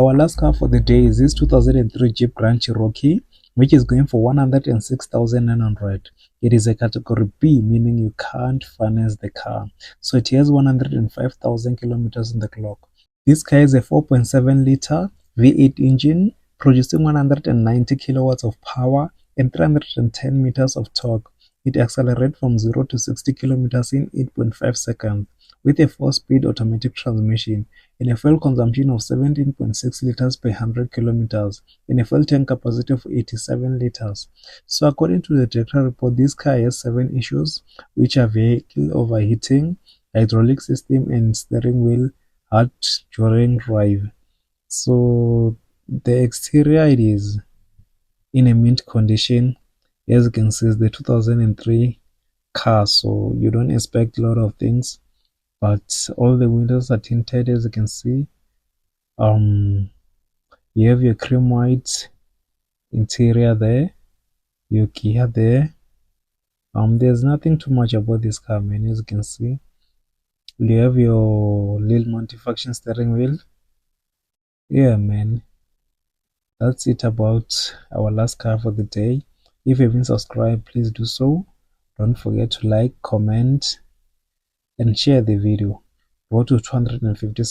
Our last car for the day is this 2003 Jeep Grand Cherokee, which is going for 106,900. It is a category B, meaning you can't finance the car. So it has 105,000 kilometers on the clock. This car is a 4.7 liter V8 engine, producing 190 kilowatts of power and 310 meters of torque. It accelerates from 0 to 60 kilometers in 8.5 seconds with a 4-speed automatic transmission and a fuel consumption of 17.6 liters per 100 kilometers and a fuel tank capacity of 87 liters. So according to the director report, this car has 7 issues, which are vehicle overheating, hydraulic system, and steering wheel hard during drive. So the exterior, it is in a mint condition. As you can see, it's the 2003 car, so you don't expect a lot of things, but all the windows are tinted. As you can see, you have your cream white interior there, your gear there. There's nothing too much about this car, man. As you can see, you have your little multifunction steering wheel. Yeah, man, that's it about our last car for the day. If you haven't subscribed, please do so. Don't forget to like, comment, and share the video. Go to 250